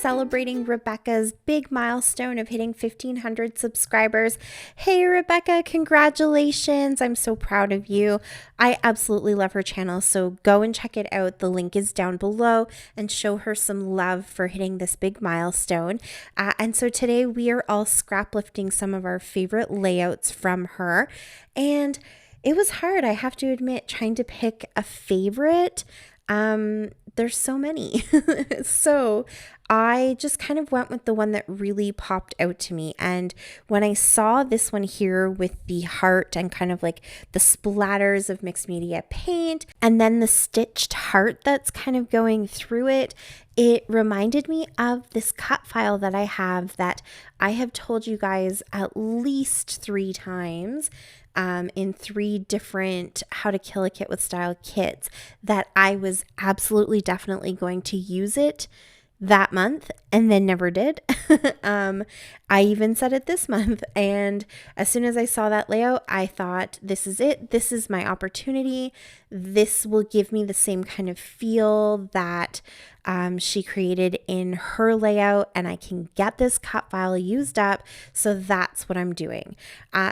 celebrating Rebecca's big milestone of hitting 1,500 subscribers. Hey, Rebecca, congratulations. I'm so proud of you. I absolutely love her channel, so go and check it out. The link is down below and show her some love for hitting this big milestone. And so today we are all scraplifting some of our favorite layouts from her. And it was hard, I have to admit, trying to pick a favorite. There's so many. So I just kind of went with the one that really popped out to me. And when I saw this one here with the heart and kind of like the splatters of mixed media paint and then the stitched heart that's kind of going through it, it reminded me of this cut file that I have that I have told you guys at least 3 times in 3 different How to Kill a Kit with Style kits that I was absolutely definitely going to use it that month and then never did. I even said it this month, and as soon as I saw that layout, I thought, this is it. This is my opportunity. This will give me the same kind of feel that she created in her layout, and I can get this cut file used up. So that's what I'm doing.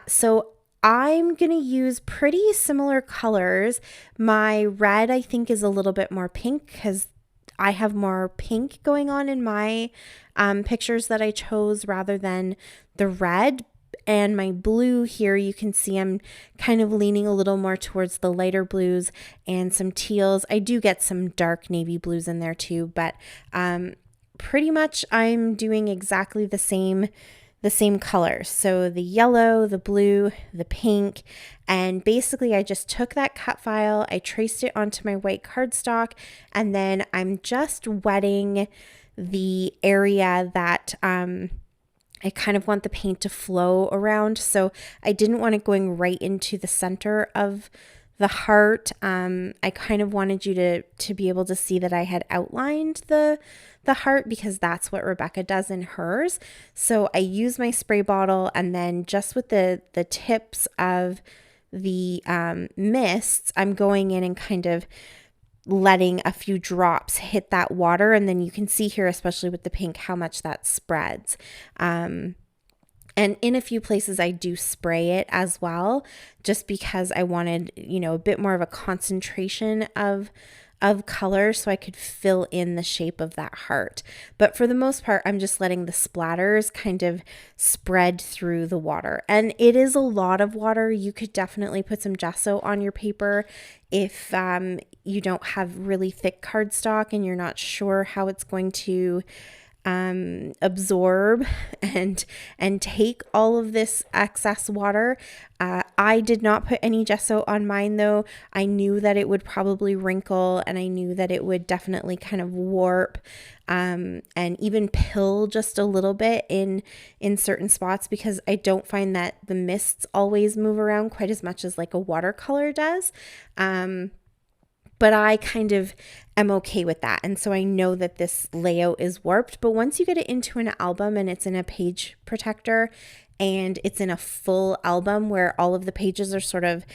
So I'm going to use pretty similar colors. My red, I think, is a little bit more pink because I have more pink going on in my pictures that I chose rather than the red. And my blue here, you can see I'm kind of leaning a little more towards the lighter blues and some teals. I do get some dark navy blues in there too, but pretty much I'm doing exactly the same colors. So the yellow, the blue, the pink, and basically I just took that cut file, I traced it onto my white cardstock, and then I'm just wetting the area that I kind of want the paint to flow around. So I didn't want it going right into the center of the heart. I kind of wanted you to be able to see that I had outlined the heart because that's what Rebecca does in hers. So I use my spray bottle, and then just with the tips of the mists, I'm going in and kind of letting a few drops hit that water. And then you can see here, especially with the pink, how much that spreads. And in a few places I do spray it as well, just because I wanted, a bit more of a concentration of color so I could fill in the shape of that heart. But for the most part, I'm just letting the splatters kind of spread through the water. And it is a lot of water. You could definitely put some gesso on your paper if you don't have really thick cardstock and you're not sure how it's going to absorb and take all of this excess water. I did not put any gesso on mine though. I knew that it would probably wrinkle, and I knew that it would definitely kind of warp and even pill just a little bit in certain spots, because I don't find that the mists always move around quite as much as like a watercolor does. But I kind of am okay with that. And so I know that this layout is warped, but once you get it into an album and it's in a page protector and it's in a full album where all of the pages are sort of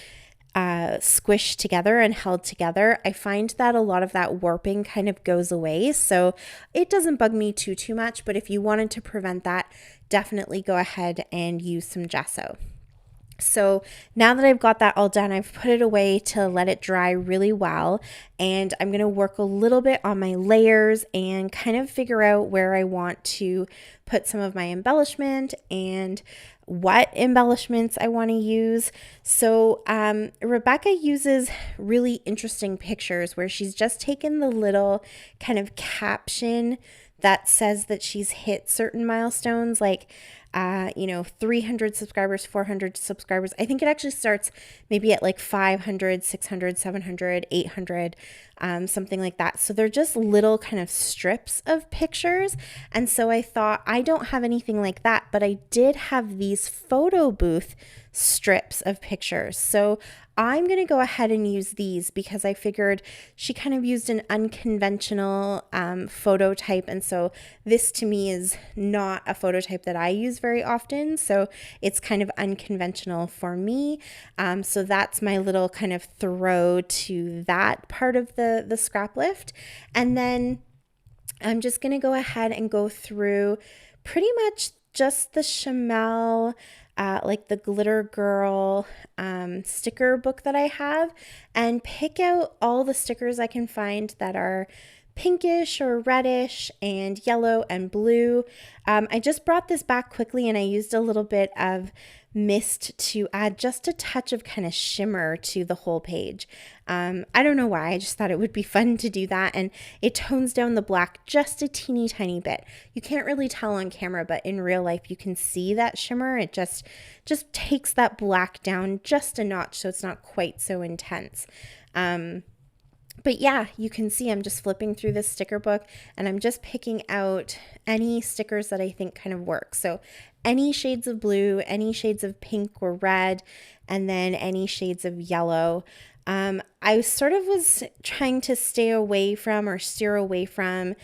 squished together and held together, I find that a lot of that warping kind of goes away. So it doesn't bug me too much, but if you wanted to prevent that, definitely go ahead and use some gesso. So now that I've got that all done, I've put it away to let it dry really well, and I'm going to work a little bit on my layers and kind of figure out where I want to put some of my embellishment and what embellishments I want to use. So Rebecca uses really interesting pictures where she's just taken the little kind of caption that says that she's hit certain milestones, like 300 subscribers, 400 subscribers. I think it actually starts maybe at like 500, 600, 700, 800, something like that. So they're just little kind of strips of pictures. And so I thought, I don't have anything like that, but I did have these photo booth strips of pictures. So I'm going to go ahead and use these because I figured she kind of used an unconventional photo type. And so this to me is not a photo type that I use very often. So it's kind of unconventional for me. So that's my little kind of throw to that part of the Scraplift. And then I'm just going to go ahead and go through pretty much just the Chamel, like the Glitter Girl sticker book that I have, and pick out all the stickers I can find that are pinkish or reddish and yellow and blue. I just brought this back quickly and I used a little bit of mist to add just a touch of kind of shimmer to the whole page. I don't know why, I just thought it would be fun to do that, and it tones down the black just a teeny tiny bit. You can't really tell on camera, but in real life you can see that shimmer. It just takes that black down just a notch so it's not quite so intense. But yeah, you can see I'm just flipping through this sticker book and I'm just picking out any stickers that I think kind of work. So any shades of blue, any shades of pink or red, and then any shades of yellow. I sort of was trying to stay away from or steer away from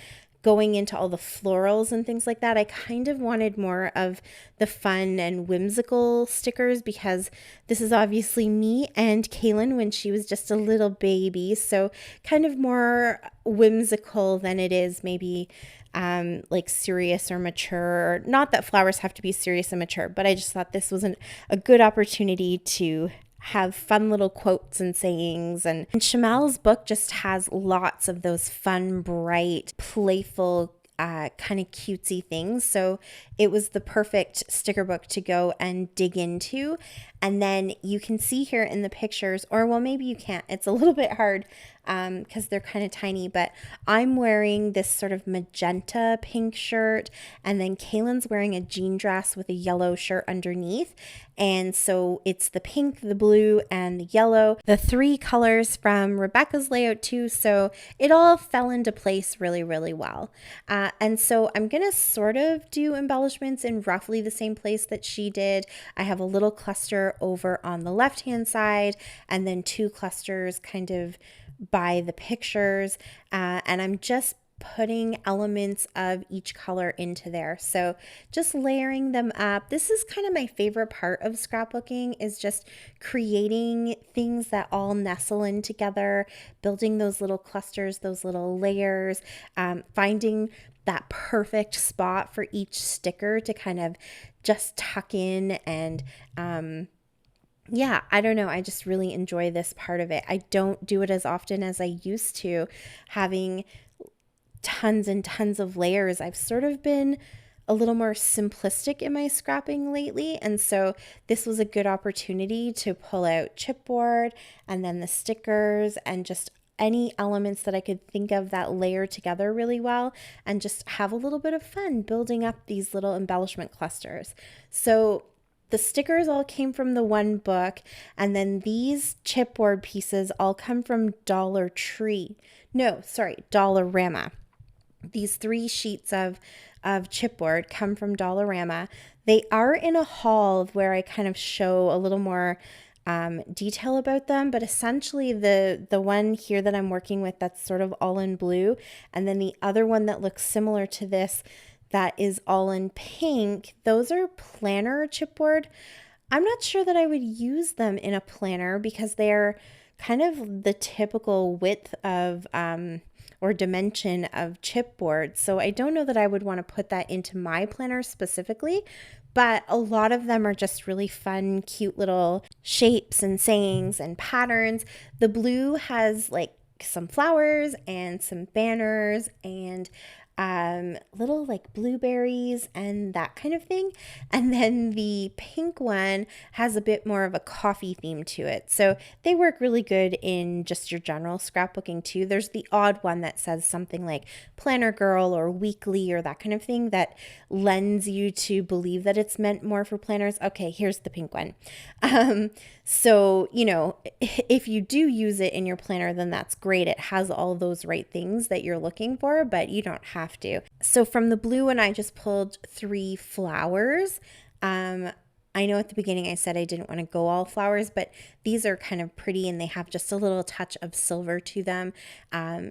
going into all the florals and things like that. I kind of wanted more of the fun and whimsical stickers because this is obviously me and Kaylin when she was just a little baby. So kind of more whimsical than it is maybe like serious or mature. Not that flowers have to be serious and mature, but I just thought this was a good opportunity to have fun little quotes and sayings. And Chamel's book just has lots of those fun, bright, playful, kind of cutesy things. So it was the perfect sticker book to go and dig into. And then you can see here in the pictures, or well, maybe you can't. It's a little bit hard because they're kind of tiny, but I'm wearing this sort of magenta pink shirt, and then Kaylin's wearing a jean dress with a yellow shirt underneath. And so it's the pink, the blue, and the yellow, the three colors from Rebecca's layout too. So it all fell into place really, really well. And so I'm going to sort of do embellishments in roughly the same place that she did. I have a little cluster over on the left-hand side, and then two clusters kind of by the pictures, and I'm just putting elements of each color into there. So just layering them up. This is kind of my favorite part of scrapbooking, is just creating things that all nestle in together, building those little clusters, those little layers, finding that perfect spot for each sticker to kind of just tuck in. And yeah, I don't know. I just really enjoy this part of it. I don't do it as often as I used to, having tons and tons of layers. I've sort of been a little more simplistic in my scrapping lately. And so this was a good opportunity to pull out chipboard and then the stickers and just any elements that I could think of that layer together really well, and just have a little bit of fun building up these little embellishment clusters. So the stickers all came from the one book, and then these chipboard pieces all come from Dollarama. These 3 sheets of chipboard come from Dollarama. They are in a haul where I kind of show a little more detail about them, but essentially the one here that I'm working with, that's sort of all in blue, and then the other one that looks similar to this that is all in pink, those are planner chipboard. I'm not sure that I would use them in a planner because they're kind of the typical width of or dimension of chipboard. So I don't know that I would want to put that into my planner specifically, but a lot of them are just really fun, cute little shapes and sayings and patterns. The blue has like some flowers and some banners and little like blueberries and that kind of thing. And then the pink one has a bit more of a coffee theme to it. So they work really good in just your general scrapbooking too. There's the odd one that says something like Planner Girl or Weekly or that kind of thing that lends you to believe that it's meant more for planners. Okay, here's the pink one. So, you know, if you do use it in your planner, then that's great. It has all those right things that you're looking for, but you don't have to. So from the blue one, I just pulled 3 flowers. I know at the beginning I said I didn't want to go all flowers, but these are kind of pretty and they have just a little touch of silver to them.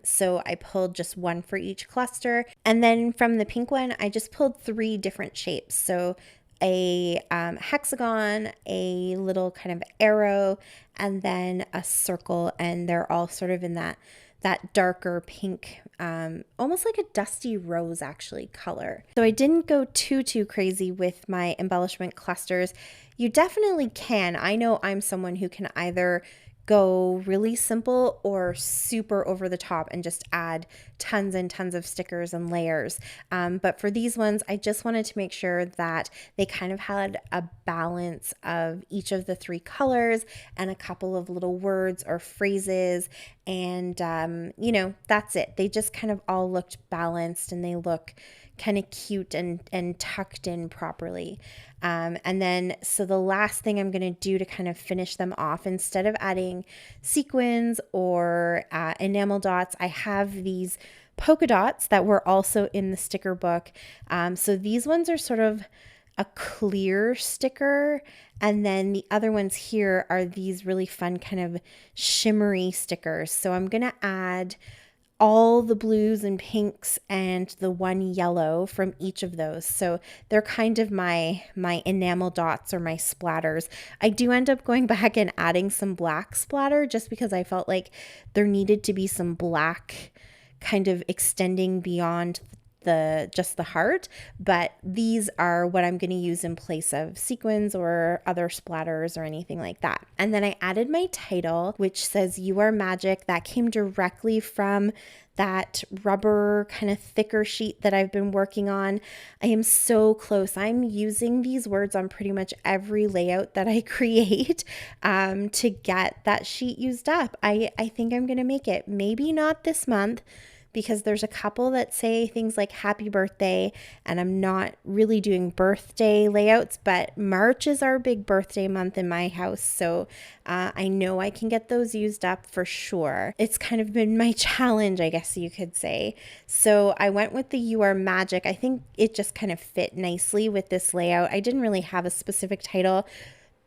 So I pulled just 1 for each cluster. And then from the pink one, I just pulled 3 different shapes. So a hexagon, a little kind of arrow, and then a circle, and they're all sort of in that that darker pink, almost like a dusty rose actually color. So I didn't go too crazy with my embellishment clusters. You definitely can. I know I'm someone who can either go really simple or super over the top and just add tons and tons of stickers and layers. But for these ones, I just wanted to make sure that they kind of had a balance of each of the three colors and a couple of little words or phrases. And, you know, that's it. They just kind of all looked balanced and they look kind of cute and tucked in properly. And then, so the last thing I'm going to do to kind of finish them off, instead of adding sequins or enamel dots, I have these polka dots that were also in the sticker book. So these ones are sort of a clear sticker, and then the other ones here are these really fun kind of shimmery stickers. So I'm going to add all the blues and pinks and the one yellow from each of those. So they're kind of my enamel dots or my splatters. I do end up going back and adding some black splatter just because I felt like there needed to be some black kind of extending beyond just the heart, but these are what I'm going to use in place of sequins or other splatters or anything like that. And then I added my title, which says "You Are Magic." That came directly from that rubber kind of thicker sheet that I've been working on. I am so close. I'm using these words on pretty much every layout that I create to get that sheet used up. I think I'm going to make it. Maybe not this month, because there's a couple that say things like happy birthday, and I'm not really doing birthday layouts, but March is our big birthday month in my house. So I know I can get those used up for sure. It's kind of been my challenge, I guess you could say. So I went with the "You Are Magic." I think it just kind of fit nicely with this layout. I didn't really have a specific title.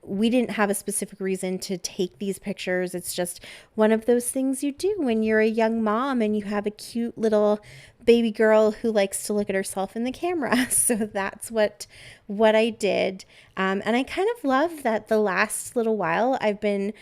We didn't have a specific reason to take these pictures. It's just one of those things you do when you're a young mom and you have a cute little baby girl who likes to look at herself in the camera. So that's what I did. And I kind of love that the last little while I've been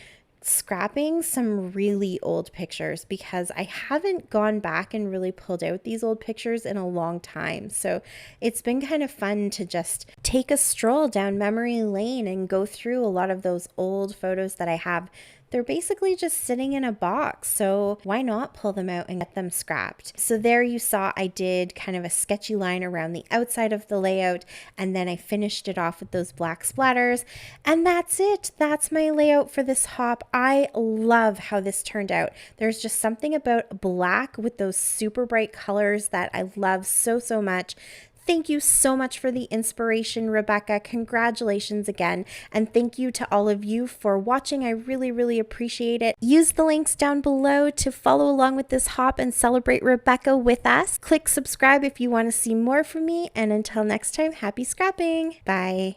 scrapping some really old pictures because I haven't gone back and really pulled out these old pictures in a long time. So it's been kind of fun to just take a stroll down memory lane and go through a lot of those old photos that I have. They're basically just sitting in a box, so why not pull them out and get them scrapped? So there you saw I did kind of a sketchy line around the outside of the layout, and then I finished it off with those black splatters, and that's it. That's my layout for this hop. I love how this turned out. There's just something about black with those super bright colors that I love so much. Thank you so much for the inspiration, Rebecca. Congratulations again. And thank you to all of you for watching. I really appreciate it. Use the links down below to follow along with this hop and celebrate Rebecca with us. Click subscribe if you want to see more from me. And until next time, happy scrapping. Bye.